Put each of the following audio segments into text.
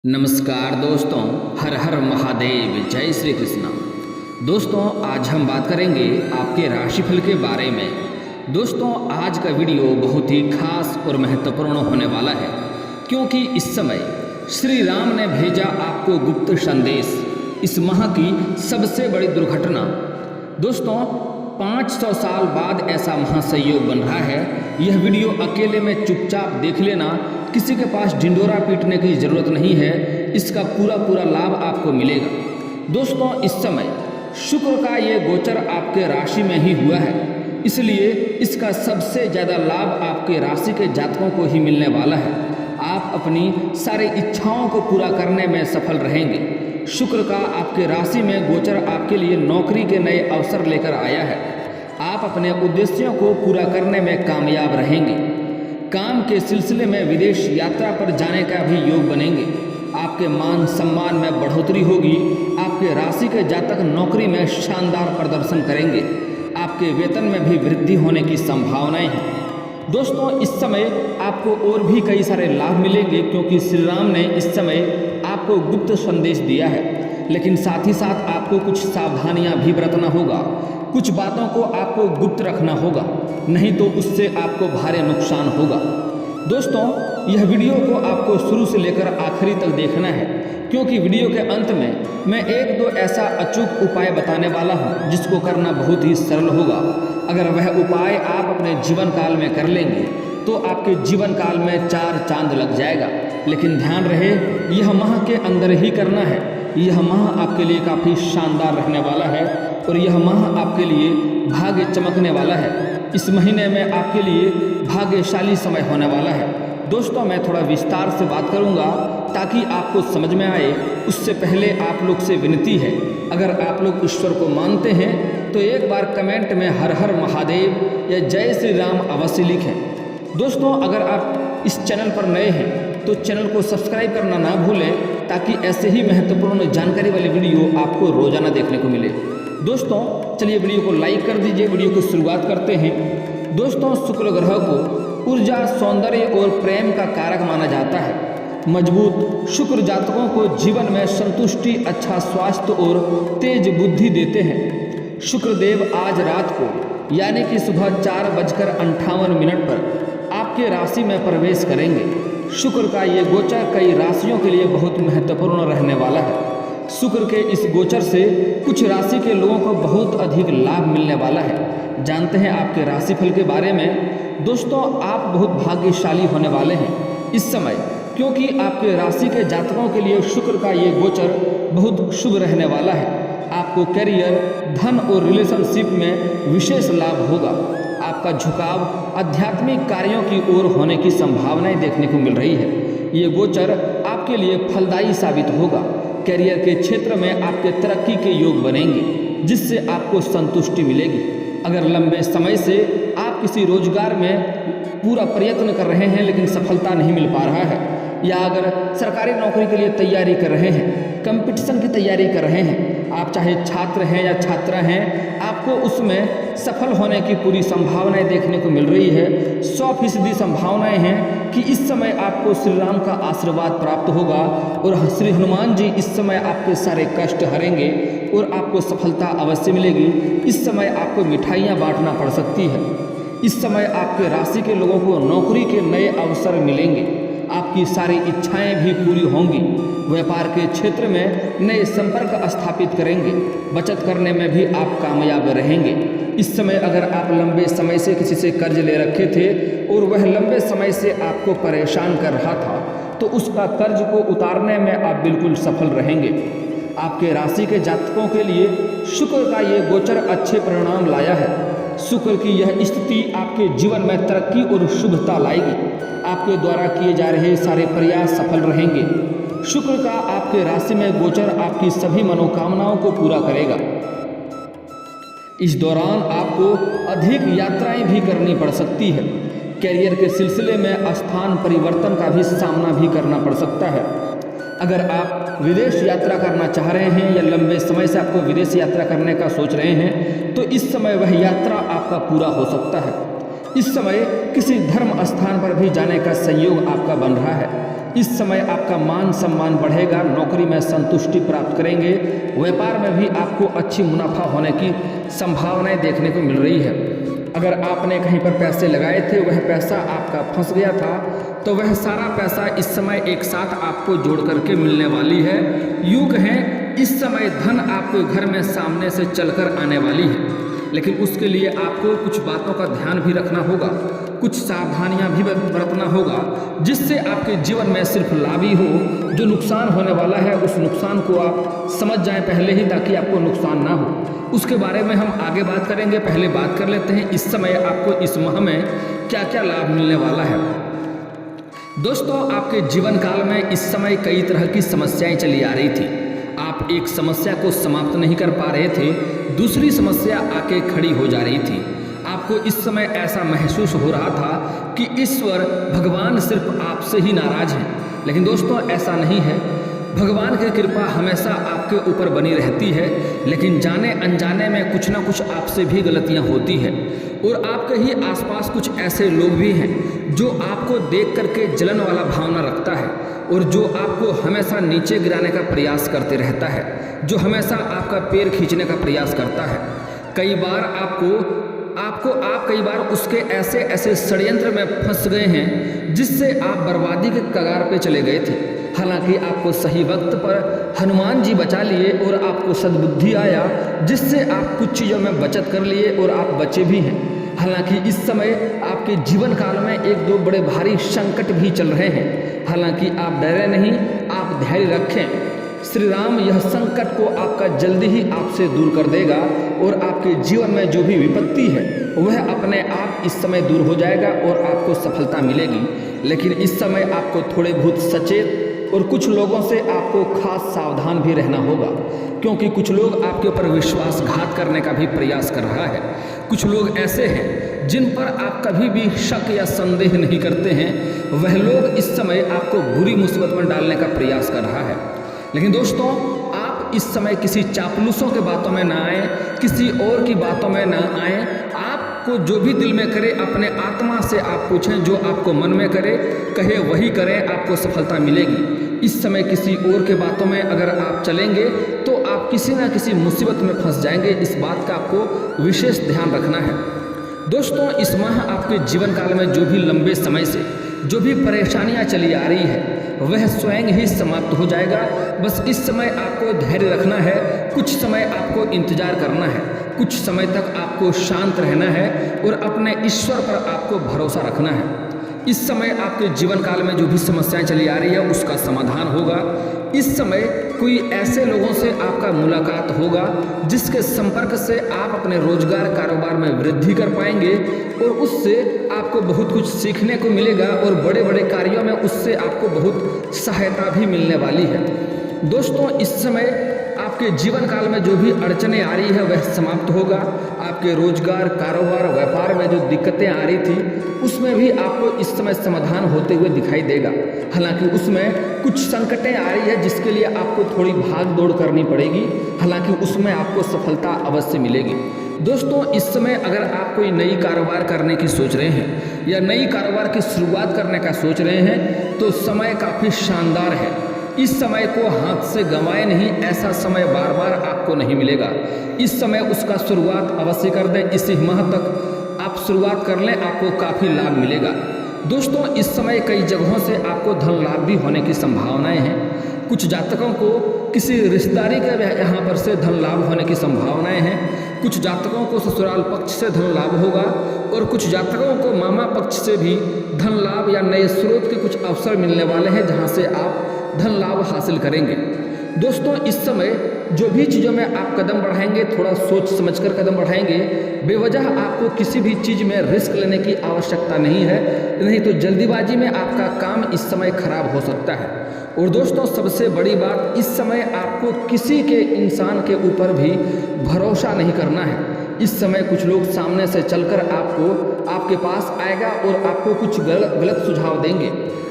नमस्कार दोस्तों, हर हर महादेव, जय श्री कृष्णा। दोस्तों, आज हम बात करेंगे आपके राशिफल के बारे में। दोस्तों, आज का वीडियो बहुत ही खास और महत्वपूर्ण होने वाला है, क्योंकि इस समय श्री राम ने भेजा आपको गुप्त संदेश। इस माह की सबसे बड़ी दुर्घटना। दोस्तों, 500 साल बाद ऐसा महासंयोग बन रहा है। यह वीडियो अकेले में चुपचाप देख लेना, किसी के पास ढिंढोरा पीटने की ज़रूरत नहीं है। इसका पूरा लाभ आपको मिलेगा। दोस्तों, इस समय शुक्र का ये गोचर आपके राशि में ही हुआ है, इसलिए इसका सबसे ज़्यादा लाभ आपके राशि के जातकों को ही मिलने वाला है। आप अपनी सारी इच्छाओं को पूरा करने में सफल रहेंगे। शुक्र का आपके राशि में गोचर आपके लिए नौकरी के नए अवसर लेकर आया है। आप अपने उद्देश्यों को पूरा करने में कामयाब रहेंगे। काम के सिलसिले में विदेश यात्रा पर जाने का भी योग बनेंगे। आपके मान सम्मान में बढ़ोतरी होगी। आपके राशि के जातक नौकरी में शानदार प्रदर्शन करेंगे। आपके वेतन में भी वृद्धि होने की संभावनाएं हैं। दोस्तों, इस समय आपको और भी कई सारे लाभ मिलेंगे, क्योंकि श्री राम ने इस समय आपको गुप्त संदेश दिया है। लेकिन साथ ही साथ आपको कुछ सावधानियां भी बरतना होगा। कुछ बातों को आपको गुप्त रखना होगा, नहीं तो उससे आपको भारी नुकसान होगा। दोस्तों, यह वीडियो को आपको शुरू से लेकर आखिरी तक देखना है, क्योंकि वीडियो के अंत में मैं एक दो ऐसा अचूक उपाय बताने वाला हूं, जिसको करना बहुत ही सरल होगा। अगर वह उपाय आप अपने जीवन काल में कर लेंगे तो आपके जीवन काल में 4 चांद लग जाएगा। लेकिन ध्यान रहे, यह माह के अंदर ही करना है। यह माह आपके लिए काफ़ी शानदार रहने वाला है और यह माह आपके लिए भाग्य चमकने वाला है। इस महीने में आपके लिए भाग्यशाली समय होने वाला है। दोस्तों, मैं थोड़ा विस्तार से बात करूंगा ताकि आपको समझ में आए। उससे पहले आप लोग से विनती है, अगर आप लोग ईश्वर को मानते हैं तो एक बार कमेंट में हर हर महादेव या जय श्री राम अवश्य लिखें। दोस्तों, अगर आप इस चैनल पर नए हैं तो चैनल को सब्सक्राइब करना ना भूलें, ताकि ऐसे ही महत्वपूर्ण जानकारी वाली वीडियो आपको रोजाना देखने को मिले। दोस्तों, चलिए वीडियो को लाइक कर दीजिए। वीडियो की शुरुआत करते हैं। दोस्तों, शुक्र ग्रह को ऊर्जा, सौंदर्य और प्रेम का कारक माना जाता है। मजबूत शुक्र जातकों को जीवन में संतुष्टि, अच्छा स्वास्थ्य और तेज बुद्धि देते हैं। शुक्र देव आज रात को यानी कि सुबह 4:58 पर आपके राशि में प्रवेश करेंगे। शुक्र का ये गोचर कई राशियों के लिए बहुत महत्वपूर्ण रहने वाला है। शुक्र के इस गोचर से कुछ राशि के लोगों को बहुत अधिक लाभ मिलने वाला है। जानते हैं आपके राशिफल के बारे में। दोस्तों, आप बहुत भाग्यशाली होने वाले हैं इस समय, क्योंकि आपके राशि के जातकों के लिए शुक्र का ये गोचर बहुत शुभ रहने वाला है। आपको करियर, धन और रिलेशनशिप में विशेष लाभ होगा। आपका झुकाव आध्यात्मिक कार्यों की ओर होने की संभावनाएं देखने को मिल रही है। ये गोचर आपके लिए फलदायी साबित होगा। करियर के क्षेत्र में आपके तरक्की के योग बनेंगे, जिससे आपको संतुष्टि मिलेगी। अगर लंबे समय से आप किसी रोजगार में पूरा प्रयत्न कर रहे हैं लेकिन सफलता नहीं मिल पा रहा है, या अगर सरकारी नौकरी के लिए तैयारी कर रहे हैं, कंपटीशन की तैयारी कर रहे हैं, आप चाहे छात्र हैं या छात्रा हैं, आपको उसमें सफल होने की पूरी संभावनाएं देखने को मिल रही है। 100% संभावनाएं हैं कि इस समय आपको श्री राम का आशीर्वाद प्राप्त होगा और श्री हनुमान जी इस समय आपके सारे कष्ट हरेंगे और आपको सफलता अवश्य मिलेगी। इस समय आपको मिठाइयाँ बांटना पड़ सकती है। इस समय आपके राशि के लोगों को नौकरी के नए अवसर मिलेंगे। आपकी सारी इच्छाएं भी पूरी होंगी। व्यापार के क्षेत्र में नए संपर्क स्थापित करेंगे। बचत करने में भी आप कामयाब रहेंगे। इस समय अगर आप लंबे समय से किसी से कर्ज ले रखे थे और वह लंबे समय से आपको परेशान कर रहा था, तो उसका कर्ज को उतारने में आप बिल्कुल सफल रहेंगे। आपके राशि के जातकों के लिए शुक्र का ये गोचर अच्छे परिणाम लाया है। शुक्र की यह स्थिति आपके जीवन में तरक्की और शुभता लाएगी। आपके द्वारा किए जा रहे सारे प्रयास सफल रहेंगे। शुक्र का आपके राशि में गोचर आपकी सभी मनोकामनाओं को पूरा करेगा। इस दौरान आपको अधिक यात्राएं भी करनी पड़ सकती है। कैरियर के सिलसिले में स्थान परिवर्तन का भी सामना भी करना पड़ सकता है। अगर आप विदेश यात्रा करना चाह रहे हैं या लंबे समय से आपको विदेश यात्रा करने का सोच रहे हैं, तो इस समय वह यात्रा आपका पूरा हो सकता है। इस समय किसी धर्म स्थान पर भी जाने का संयोग आपका बन रहा है। इस समय आपका मान सम्मान बढ़ेगा, नौकरी में संतुष्टि प्राप्त करेंगे, व्यापार में भी आपको अच्छी मुनाफा होने की संभावनाएं देखने को मिल रही है। अगर आपने कहीं पर पैसे लगाए थे, वह पैसा आपका फंस गया था, तो वह सारा पैसा इस समय एक साथ आपको जोड़ करके मिलने वाली है। यूँ कहें, इस समय धन आपके घर में सामने से चलकर आने वाली है, लेकिन उसके लिए आपको कुछ बातों का ध्यान भी रखना होगा, कुछ सावधानियां भी बरतना होगा, जिससे आपके जीवन में सिर्फ लाभ ही हो। जो नुकसान होने वाला है उस नुकसान को आप समझ जाएं पहले ही, ताकि आपको नुकसान ना हो। उसके बारे में हम आगे बात करेंगे। पहले बात कर लेते हैं इस समय आपको इस माह में क्या क्या लाभ मिलने वाला है। दोस्तों, आपके जीवन काल में इस समय कई तरह की समस्याएं चली आ रही थी। आप एक समस्या को समाप्त नहीं कर पा रहे थे, दूसरी समस्या आके खड़ी हो जा रही थी। आपको इस समय ऐसा महसूस हो रहा था कि ईश्वर भगवान सिर्फ आपसे ही नाराज हैं, लेकिन दोस्तों ऐसा नहीं है। भगवान की कृपा हमेशा आपके ऊपर बनी रहती है, लेकिन जाने अनजाने में कुछ ना कुछ आपसे भी गलतियां होती है। और आपके ही आसपास कुछ ऐसे लोग भी हैं जो आपको देख करके जलन वाला भावना रखता है, और जो आपको हमेशा नीचे गिराने का प्रयास करते रहता है, जो हमेशा आपका पैर खींचने का प्रयास करता है। कई बार आप कई बार उसके ऐसे षड्यंत्र में फंस गए हैं जिससे आप बर्बादी के कगार पे चले गए थे। हालांकि आपको सही वक्त पर हनुमान जी बचा लिए और आपको सद्बुद्धि आया, जिससे आप कुछ चीज़ों में बचत कर लिए और आप बचे भी हैं। हालांकि इस समय आपके जीवन काल में एक दो बड़े भारी संकट भी चल रहे हैं, हालांकि आप डरे नहीं, आप धैर्य रखें। श्री राम यह संकट को आपका जल्दी ही आपसे दूर कर देगा, और आपके जीवन में जो भी विपत्ति है वह अपने आप इस समय दूर हो जाएगा और आपको सफलता मिलेगी। लेकिन इस समय आपको थोड़े बहुत सचेत और कुछ लोगों से आपको खास सावधान भी रहना होगा, क्योंकि कुछ लोग आपके ऊपर विश्वासघात करने का भी प्रयास कर रहा है। कुछ लोग ऐसे हैं जिन पर आप कभी भी शक या संदेह नहीं करते हैं, वह लोग इस समय आपको बुरी मुसीबत में डालने का प्रयास कर रहा है। लेकिन दोस्तों, आप इस समय किसी चापलूसों के बातों में ना आए, किसी और की बातों में ना आए। आपको जो भी दिल में करे अपने आत्मा से आप पूछें, जो आपको मन में करे कहे वही करें, आपको सफलता मिलेगी। इस समय किसी और के बातों में अगर आप चलेंगे तो आप किसी ना किसी मुसीबत में फंस जाएंगे। इस बात का आपको विशेष ध्यान रखना है। दोस्तों, इस माह आपके जीवन काल में जो भी लंबे समय से जो भी परेशानियां चली आ रही है वह स्वयं ही समाप्त हो जाएगा। बस इस समय आपको धैर्य रखना है, कुछ समय आपको इंतजार करना है, कुछ समय तक आपको शांत रहना है और अपने ईश्वर पर आपको भरोसा रखना है। इस समय आपके जीवन काल में जो भी समस्याएं चली आ रही है उसका समाधान होगा। इस समय कोई ऐसे लोगों से आपका मुलाकात होगा जिसके संपर्क से आप अपने रोजगार कारोबार में वृद्धि कर पाएंगे, और उससे आपको बहुत कुछ सीखने को मिलेगा, और बड़े बड़े कार्यों में उससे आपको बहुत सहायता भी मिलने वाली है। दोस्तों, इस समय आपके जीवन काल में जो भी अड़चनें आ रही है वह समाप्त होगा। आपके रोजगार कारोबार व्यापार में जो दिक्कतें आ रही थी उसमें भी आपको इस समय समाधान होते हुए दिखाई देगा। हालांकि उसमें कुछ संकटें आ रही है जिसके लिए आपको थोड़ी भाग दौड़ करनी पड़ेगी, हालांकि उसमें आपको सफलता अवश्य मिलेगी। दोस्तों, इस समय अगर आप कोई नई कारोबार करने की सोच रहे हैं या नई कारोबार की शुरुआत करने का सोच रहे हैं तो समय काफ़ी शानदार है। इस समय को हाथ से गंवाए नहीं, ऐसा समय बार बार आपको नहीं मिलेगा। इस समय उसका शुरुआत अवश्य कर दें, इसी माह तक आप शुरुआत कर लें, आपको काफ़ी लाभ मिलेगा। दोस्तों, इस समय कई जगहों से आपको धन लाभ भी होने की संभावनाएं हैं। कुछ जातकों को किसी रिश्तेदारी के यहाँ पर से धन लाभ होने की संभावनाएं हैं। कुछ जातकों को ससुराल पक्ष से धन लाभ होगा, और कुछ जातकों को मामा पक्ष से भी धन लाभ या नए स्रोत के कुछ अवसर मिलने वाले हैं जहाँ से आप धन लाभ हासिल करेंगे। दोस्तों, इस समय जो भी चीज़ों में आप कदम बढ़ाएंगे थोड़ा सोच समझकर कदम बढ़ाएंगे। बेवजह आपको किसी भी चीज़ में रिस्क लेने की आवश्यकता नहीं है, नहीं तो जल्दीबाजी में आपका काम इस समय खराब हो सकता है। और दोस्तों, सबसे बड़ी बात, इस समय आपको किसी के इंसान के ऊपर भी भरोसा नहीं करना है। इस समय कुछ लोग सामने से चलकर आपके पास आएगा और आपको कुछ गलत सुझाव देंगे,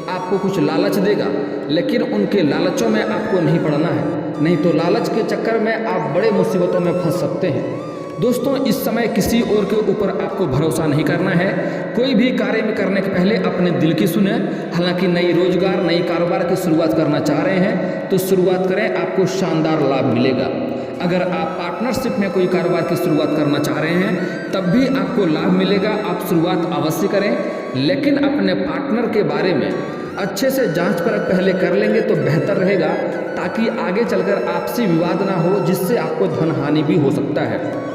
आपको कुछ लालच देगा, लेकिन उनके लालचों में आपको नहीं पड़ना है, नहीं तो लालच के चक्कर में आप बड़े मुसीबतों में फंस सकते हैं। दोस्तों इस समय किसी और के ऊपर आपको भरोसा नहीं करना है। कोई भी कार्य में करने के पहले अपने दिल की सुने। हालांकि नई रोजगार नई कारोबार की शुरुआत करना चाह रहे हैं तो शुरुआत करें, आपको शानदार लाभ मिलेगा। अगर आप पार्टनरशिप में कोई कारोबार की शुरुआत करना चाह रहे हैं तब भी आपको लाभ मिलेगा। आप शुरुआत अवश्य करें, लेकिन अपने पार्टनर के बारे में अच्छे से जांच परख पहले कर लेंगे तो बेहतर रहेगा, ताकि आगे चलकर आपसी विवाद ना हो जिससे आपको धन हानि भी हो सकता है।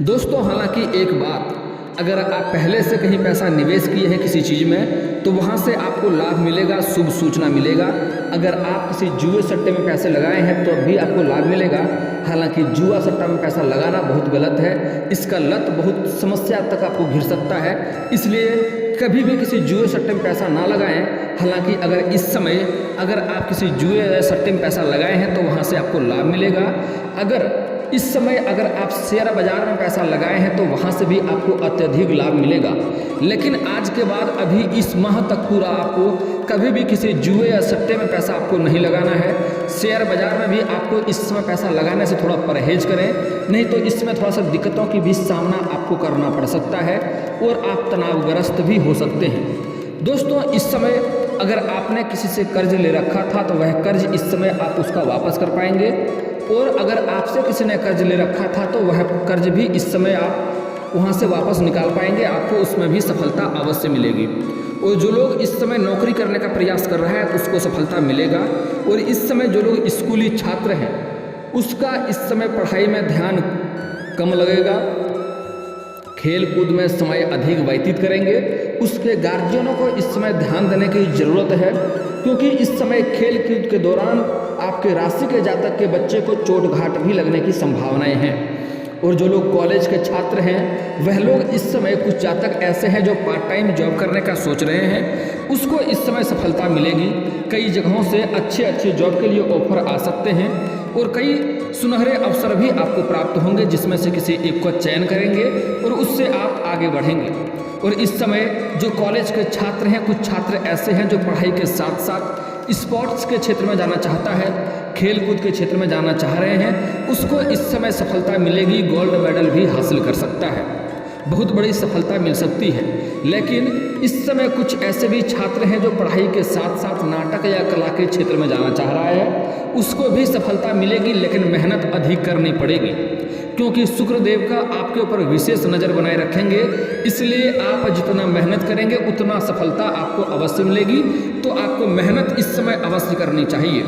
दोस्तों हालांकि एक बात, अगर आप पहले से कहीं पैसा निवेश किए हैं किसी चीज़ में तो वहाँ से आपको लाभ मिलेगा, शुभ सूचना मिलेगा। अगर आप किसी जुए सट्टे में पैसे लगाए हैं तो भी आपको लाभ मिलेगा। हालांकि जुआ सट्टा में पैसा लगाना बहुत गलत है, इसका लत बहुत समस्या तक आपको घिर सकता है, इसलिए कभी भी किसी जुए सट्टे में पैसा ना लगाएं। हालांकि अगर इस समय अगर आप किसी जुए या सट्टे में पैसा लगाए हैं तो वहाँ से आपको लाभ मिलेगा। अगर इस समय अगर आप शेयर बाजार में पैसा लगाए हैं तो वहाँ से भी आपको अत्यधिक लाभ मिलेगा। लेकिन आज के बाद अभी इस माह तक पूरा आपको कभी भी किसी जुए या सट्टे में पैसा आपको नहीं लगाना है। शेयर बाजार में भी आपको इस समय पैसा लगाने से थोड़ा परहेज करें, नहीं तो इसमें थोड़ा सा दिक्कतों की भी सामना आपको करना पड़ सकता है और आप तनावग्रस्त भी हो सकते हैं। दोस्तों इस समय अगर आपने किसी से कर्ज ले रखा था तो वह कर्ज इस समय आप उसका वापस कर पाएंगे, और अगर आपसे किसी ने कर्ज ले रखा था तो वह कर्ज भी इस समय आप वहाँ से वापस निकाल पाएंगे, आपको उसमें भी सफलता अवश्य मिलेगी। और जो लोग इस समय नौकरी करने का प्रयास कर रहा है उसको सफलता मिलेगा। और इस समय जो लोग स्कूली छात्र हैं उसका इस समय पढ़ाई में ध्यान कम लगेगा, खेल कूद में समय अधिक व्यतीत करेंगे। उसके गार्जियनों को इस समय ध्यान देने की ज़रूरत है, क्योंकि इस समय खेल कूद के दौरान आपके राशि के जातक के बच्चे को चोट घाट भी लगने की संभावनाएं हैं। और जो लोग कॉलेज के छात्र हैं वह लोग इस समय कुछ जातक ऐसे हैं जो पार्ट टाइम जॉब करने का सोच रहे हैं, उसको इस समय सफलता मिलेगी। कई जगहों से अच्छे जॉब के लिए ऑफर आ सकते हैं और कई सुनहरे अवसर भी आपको प्राप्त होंगे, जिसमें से किसी एक को चयन करेंगे और उससे आप आगे बढ़ेंगे। और इस समय जो कॉलेज के छात्र हैं, कुछ छात्र ऐसे हैं जो पढ़ाई के साथ साथ स्पोर्ट्स के क्षेत्र में जाना चाहता है, खेल कूद के क्षेत्र में जाना चाह रहे हैं, उसको इस समय सफलता मिलेगी। गोल्ड मेडल भी हासिल कर सकता है, बहुत बड़ी सफलता मिल सकती है। लेकिन इस समय कुछ ऐसे भी छात्र हैं जो पढ़ाई के साथ साथ नाटक या कला के क्षेत्र में जाना चाह रहा है, उसको भी सफलता मिलेगी, लेकिन मेहनत अधिक करनी पड़ेगी, क्योंकि शुक्रदेव का आपके ऊपर विशेष नज़र बनाए रखेंगे। इसलिए आप जितना मेहनत करेंगे उतना सफलता आपको अवश्य मिलेगी। तो आपको मेहनत इस समय अवश्य करनी चाहिए।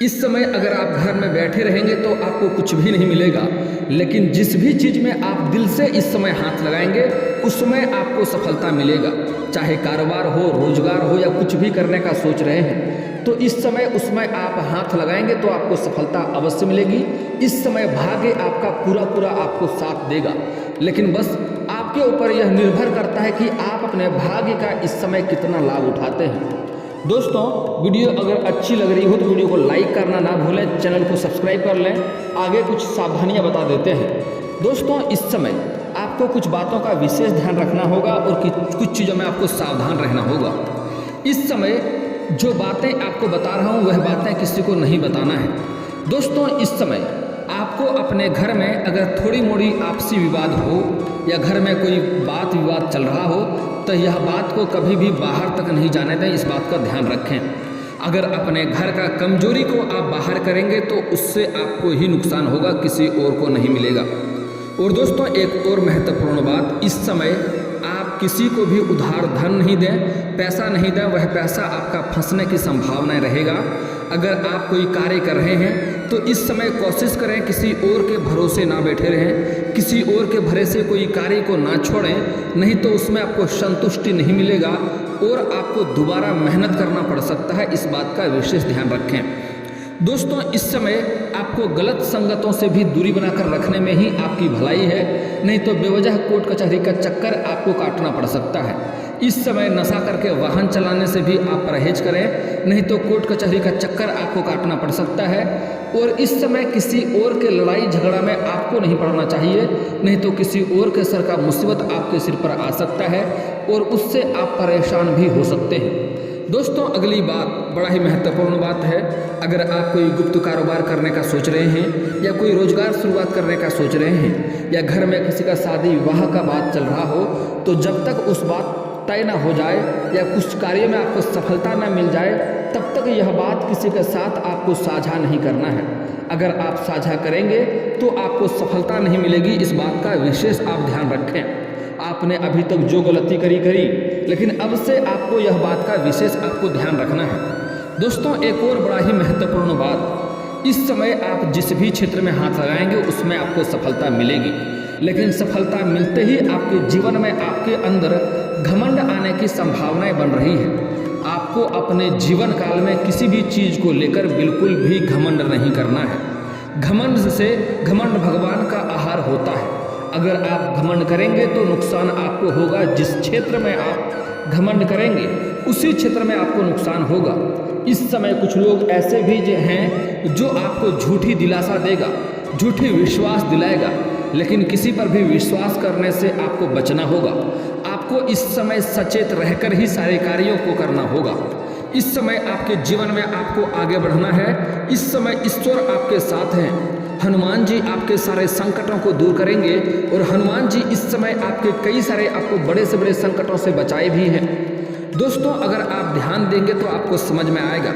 इस समय अगर आप घर में बैठे रहेंगे तो आपको कुछ भी नहीं मिलेगा, लेकिन जिस भी चीज़ में आप दिल से इस समय हाथ लगाएंगे उसमें आपको सफलता मिलेगा। चाहे कारोबार हो, रोजगार हो या कुछ भी करने का सोच रहे हैं तो इस समय उसमें आप हाथ लगाएंगे तो आपको सफलता अवश्य मिलेगी। इस समय भाग्य आपका पूरा आपको साथ देगा, लेकिन बस आपके ऊपर यह निर्भर करता है कि आप अपने भाग्य का इस समय कितना लाभ उठाते हैं। दोस्तों वीडियो अगर अच्छी लग रही हो तो वीडियो को लाइक करना ना भूलें, चैनल को सब्सक्राइब कर लें। आगे कुछ सावधानियां बता देते हैं। दोस्तों इस समय आपको कुछ बातों का विशेष ध्यान रखना होगा और कुछ चीज़ों में आपको सावधान रहना होगा। इस समय जो बातें आपको बता रहा हूँ वह बातें किसी को नहीं बताना है। दोस्तों इस समय आपको अपने घर में अगर थोड़ी मोड़ी आपसी विवाद हो या घर में कोई बात विवाद चल रहा हो तो यह बात को कभी भी बाहर तक नहीं जाने दें, इस बात का ध्यान रखें। अगर अपने घर का कमजोरी को आप बाहर करेंगे तो उससे आपको ही नुकसान होगा, किसी और को नहीं मिलेगा। और दोस्तों एक और महत्वपूर्ण बात, इस समय आप किसी को भी उधार धन नहीं दें, पैसा नहीं दें, वह पैसा आपका फंसने की संभावना रहेगा। अगर आप कोई कार्य कर रहे हैं तो इस समय कोशिश करें किसी और के भरोसे ना बैठे रहें, किसी और के भरोसे कोई कार्य को ना छोड़ें, नहीं तो उसमें आपको संतुष्टि नहीं मिलेगा और आपको दोबारा मेहनत करना पड़ सकता है। इस बात का विशेष ध्यान रखें। दोस्तों इस समय आपको गलत संगतों से भी दूरी बनाकर रखने में ही आपकी भलाई है, नहीं तो बेवजह कोर्ट कचहरी का चक्कर आपको काटना पड़ सकता है। इस समय नशा करके वाहन चलाने से भी आप परहेज करें, नहीं तो कोर्ट कचहरी का चक्कर आपको काटना पड़ सकता है। और इस समय किसी और के लड़ाई झगड़ा में आपको नहीं पड़ना चाहिए, नहीं तो किसी और के सर का मुसीबत आपके सिर पर आ सकता है और उससे आप परेशान भी हो सकते हैं। दोस्तों अगली बात बड़ा ही महत्वपूर्ण बात है। अगर आप कोई गुप्त कारोबार करने का सोच रहे हैं या कोई रोजगार शुरुआत करने का सोच रहे हैं या घर में किसी का शादी विवाह का बात चल रहा हो, तो जब तक उस बात तय ना हो जाए या कुछ कार्य में आपको सफलता ना मिल जाए, तब तक यह बात किसी के साथ आपको साझा नहीं करना है। अगर आप साझा करेंगे तो आपको सफलता नहीं मिलेगी। इस बात का विशेष आप ध्यान रखें। आपने अभी तक जो गलती करी, लेकिन अब से आपको यह बात का विशेष आपको ध्यान रखना है। दोस्तों एक और बड़ा ही महत्वपूर्ण बात, इस समय आप जिस भी क्षेत्र में हाथ लगाएंगे उसमें आपको सफलता मिलेगी, लेकिन सफलता मिलते ही आपके जीवन में आपके अंदर घमंड आने की संभावनाएं बन रही है। आपको अपने जीवन काल में किसी भी चीज़ को लेकर बिल्कुल भी घमंड नहीं करना है। घमंड से घमंड भगवान का आहार होता है। अगर आप घमंड करेंगे तो नुकसान आपको होगा। जिस क्षेत्र में आप घमंड करेंगे उसी क्षेत्र में आपको नुकसान होगा। इस समय कुछ लोग ऐसे भी हैं जो आपको झूठी दिलासा देगा, झूठी विश्वास दिलाएगा, लेकिन किसी पर भी विश्वास करने से आपको बचना होगा। आपको इस समय सचेत रहकर ही सारे कार्यों को करना होगा। इस समय आपके जीवन में आपको आगे बढ़ना है। इस समय ईश्वर आपके साथ हैं। हनुमान जी आपके सारे संकटों को दूर करेंगे और हनुमान जी इस समय आपके कई सारे आपको बड़े से बड़े संकटों से बचाए भी हैं। दोस्तों अगर आप ध्यान देंगे तो आपको समझ में आएगा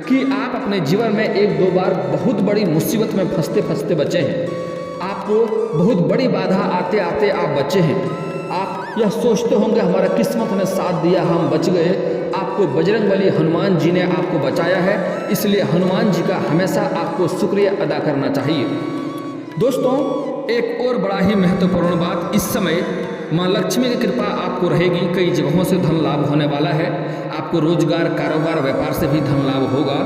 कि आप अपने जीवन में एक दो बार बहुत बड़ी मुसीबत में फंसते फंसते बचे हैं। आपको बहुत बड़ी बाधा आते आते आप बचे हैं। आप यह सोचते होंगे हमारा किस्मत ने साथ दिया, हम बच गए। आपको बजरंगबली हनुमान जी ने आपको बचाया है, इसलिए हनुमान जी का हमेशा आपको शुक्रिया अदा करना चाहिए। दोस्तों एक और बड़ा ही महत्वपूर्ण बात, इस समय माँ लक्ष्मी की कृपा आपको रहेगी। कई जगहों से धन लाभ होने वाला है। आपको रोजगार, कारोबार, व्यापार से भी धन लाभ होगा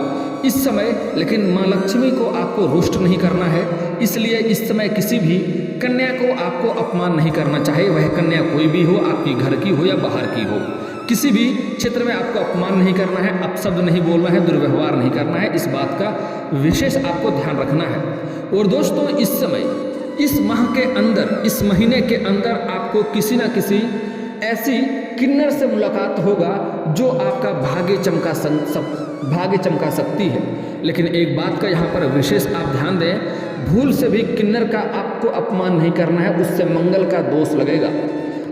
इस समय। लेकिन माँ लक्ष्मी को आपको रुष्ट नहीं करना है, इसलिए इस समय किसी भी कन्या को आपको अपमान नहीं करना चाहिए। वह कन्या कोई भी हो, आपकी घर की हो या बाहर की हो, किसी भी क्षेत्र में आपको अपमान नहीं करना है, अपशब्द नहीं बोलना है, दुर्व्यवहार नहीं करना है। इस बात का विशेष आपको ध्यान रखना है। और दोस्तों इस समय, इस माह के अंदर, इस महीने के अंदर आपको किसी न किसी ऐसी किन्नर से मुलाकात होगा जो आपका भाग्य चमका सकती है। लेकिन एक बात का यहाँ पर विशेष आप ध्यान दें, भूल से भी किन्नर का आपको अपमान नहीं करना है, उससे मंगल का दोष लगेगा।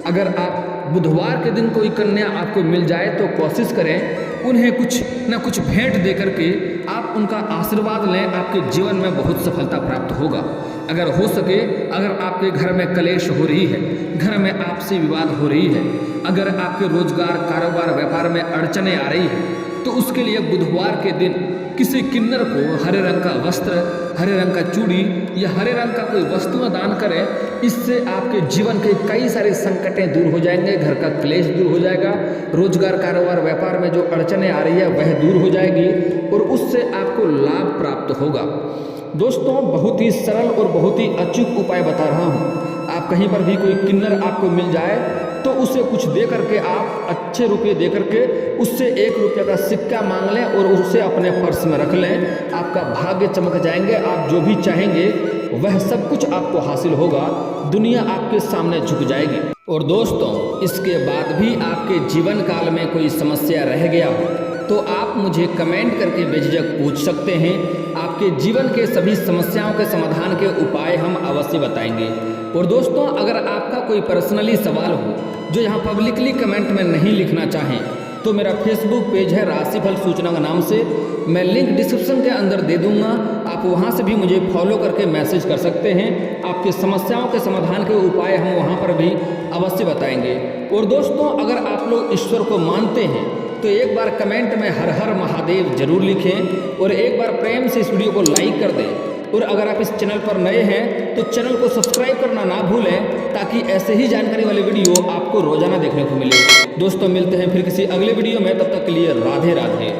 अगर आप बुधवार के दिन कोई कन्या आपको मिल जाए तो कोशिश करें उन्हें कुछ न कुछ भेंट दे करके आप उनका आशीर्वाद लें। आपके जीवन में बहुत सफलता प्राप्त होगा। अगर हो सके, अगर आपके घर में कलेश हो रही है, घर में आपसी विवाद हो रही है, अगर आपके रोजगार, कारोबार, व्यापार में अड़चने आ रही है, तो उसके लिए बुधवार के दिन किसी किन्नर को हरे रंग का वस्त्र, हरे रंग का चूड़ी या हरे रंग का कोई वस्तु दान करें। इससे आपके जीवन के कई सारे संकटें दूर हो जाएंगे, घर का क्लेश दूर हो जाएगा, रोजगार, कारोबार, व्यापार में जो अड़चनें आ रही है वह दूर हो जाएगी और उससे आपको लाभ प्राप्त होगा। दोस्तों बहुत ही सरल और बहुत ही अचूक उपाय बता रहा हूँ। आप कहीं पर भी कोई किन्नर आपको मिल जाए तो उसे कुछ दे करके, आप अच्छे रुपये दे करके उससे 1 रुपये का सिक्का मांग लें और उसे अपने पर्स में रख लें। आपका भाग्य चमक जाएंगे। आप जो भी चाहेंगे वह सब कुछ आपको हासिल होगा। दुनिया आपके सामने झुक जाएगी। और दोस्तों इसके बाद भी आपके जीवन काल में कोई समस्या रह गया हो तो आप मुझे कमेंट करके बेझिझक पूछ सकते हैं। आपके जीवन के सभी समस्याओं के समाधान के उपाय हम अवश्य बताएंगे। और दोस्तों अगर आपका कोई पर्सनली सवाल हो जो यहाँ पब्लिकली कमेंट में नहीं लिखना चाहें तो मेरा फेसबुक पेज है राशिफल सूचना के नाम से, मैं लिंक डिस्क्रिप्शन के अंदर दे दूंगा। आप वहाँ से भी मुझे फॉलो करके मैसेज कर सकते हैं। आपकी समस्याओं के समाधान के उपाय हम वहाँ पर भी अवश्य बताएंगे। और दोस्तों अगर आप लोग ईश्वर को मानते हैं तो एक बार कमेंट में हर हर महादेव जरूर लिखें और एक बार प्रेम से इस वीडियो को लाइक कर दें। और अगर आप इस चैनल पर नए हैं तो चैनल को सब्सक्राइब करना ना भूलें ताकि ऐसे ही जानकारी वाले वीडियो आपको रोजाना देखने को मिले। दोस्तों मिलते हैं फिर किसी अगले वीडियो में, तब तक के लिए राधे राधे।